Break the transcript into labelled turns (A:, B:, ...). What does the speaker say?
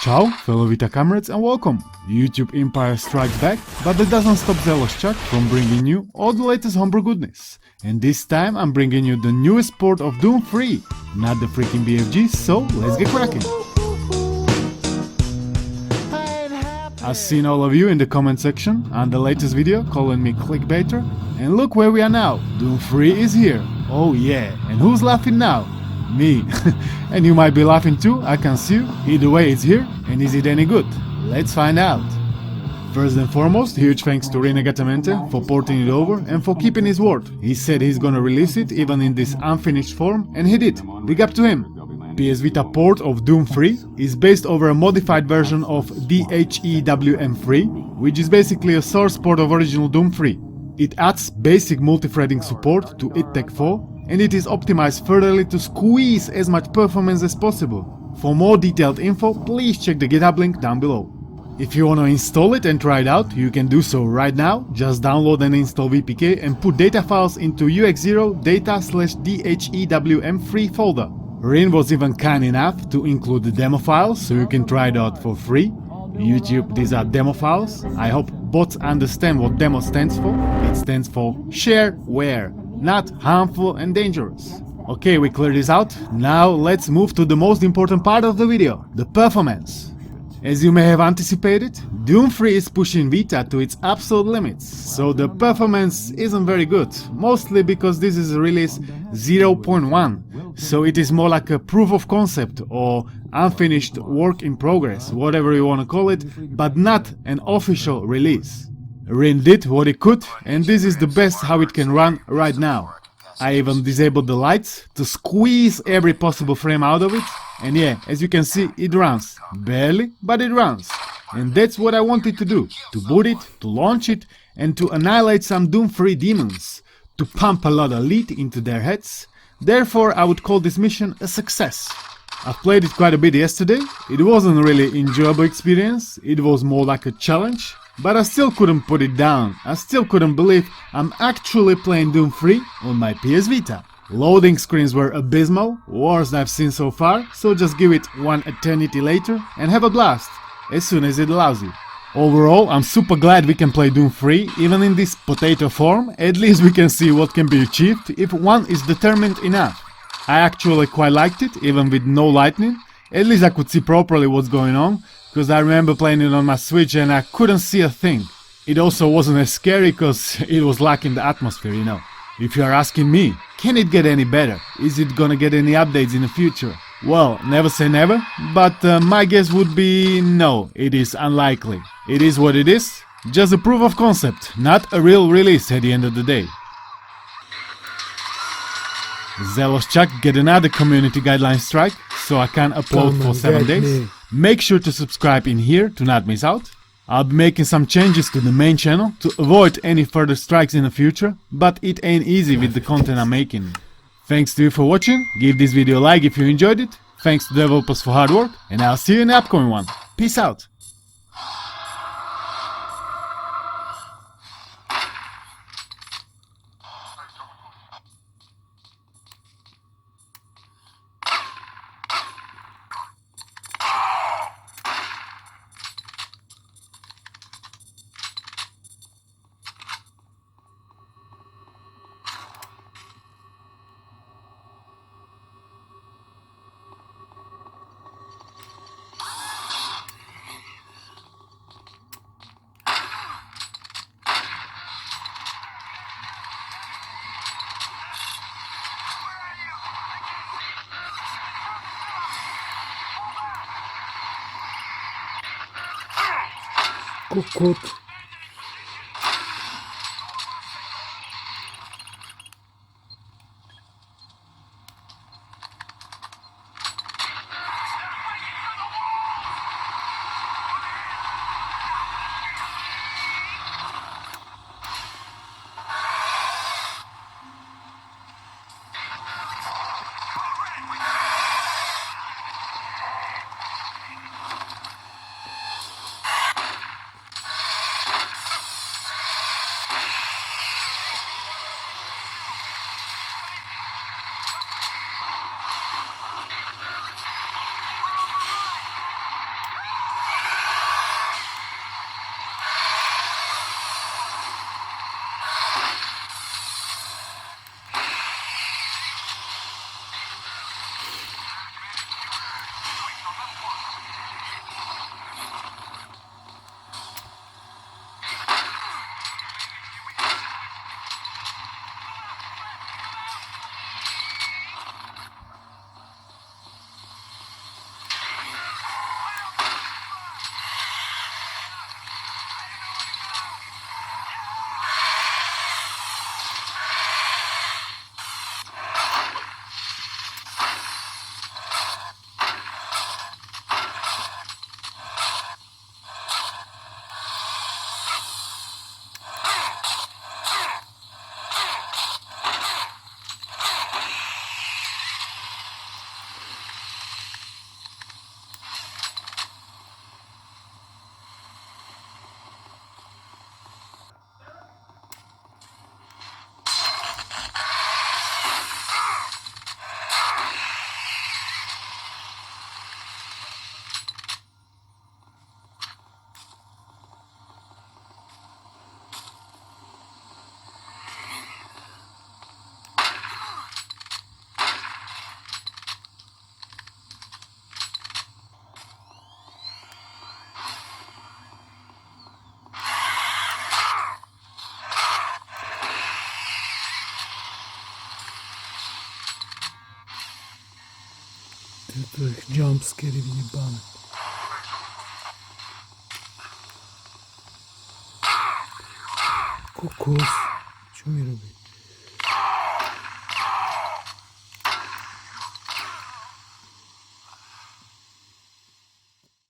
A: Ciao, fellow Vita comrades, and welcome! YouTube Empire strikes back, but that doesn't stop Zelos from bringing you all the latest homebrew goodness. And this time I'm bringing you the newest port of dhewm3, not the freaking BFG, so let's get cracking! I've seen all of you in the comment section on the latest video calling me clickbaiter, and look where we are now, dhewm3 is here! Oh yeah, and who's laughing now? Me. And you might be laughing too, I can see you. Either way, it's here, and is it any good? Let's find out. First and foremost, huge thanks to dhewm3 for porting it over and for keeping his word. He said he's gonna release it even in this unfinished form, and he did. Big up to him. Ps Vita Port of dhewm3 is based over a modified version of dhewm3, which is basically a source port of original dhewm3. It adds basic multi-threading support to idTech4, and it is optimized furtherly to squeeze as much performance as possible. For more detailed info, please check the GitHub link down below. If you want to install it and try it out, you can do so right now. Just download and install VPK and put data files into ux0 data/dhewm3 folder. Rin was even kind enough to include the demo files so you can try it out for free. YouTube, these are demo files. I hope bots understand what demo stands for. It stands for shareware. Not harmful and dangerous. Okay, we cleared this out. Now let's move to the most important part of the video, the performance. As you may have anticipated, dhewm3 is pushing Vita to its absolute limits, so the performance isn't very good, mostly because this is release 0.1, so it is more like a proof of concept or unfinished work in progress, whatever you want to call it, but not an official release. Rin did what he could, and this is the best how it can run right now. I even disabled the lights to squeeze every possible frame out of it, and yeah, as you can see, it runs. Barely, but it runs. And that's what I wanted to do, to boot it, to launch it, and to annihilate some dhewm3 demons, to pump a lot of lead into their heads. Therefore, I would call this mission a success. I've played it quite a bit yesterday. It wasn't really enjoyable experience, it was more like a challenge. But I still couldn't put it down. I still couldn't believe I'm actually playing dhewm3 on my PS Vita. Loading screens were abysmal, worst I've seen so far, so just give it one eternity later and have a blast, as soon as it allows you. Overall, I'm super glad we can play dhewm3, even in this potato form. At least we can see what can be achieved if one is determined enough. I actually quite liked it, even with no lightning. At least I could see properly what's going on, because I remember playing it on my Switch and I couldn't see a thing. It also wasn't as scary because it was lacking the atmosphere, you know. If you are asking me, can it get any better? Is it gonna get any updates in the future? Well, never say never, but my guess would be no, it is unlikely. It is what it is, just a proof of concept, not a real release at the end of the day. Zelos get another community guideline strike, so I can't upload for 7 days. Make sure to subscribe in here to not miss out. I'll be making some changes to the main channel to avoid any further strikes in the future, but it ain't easy with the content I'm making. Thanks to you for watching, give this video a like if you enjoyed it, thanks to developers for hard work, and I'll see you in the upcoming one. Peace out!
B: Kukut. To jest jumpscare wjebany. Kokos. Co mi robi?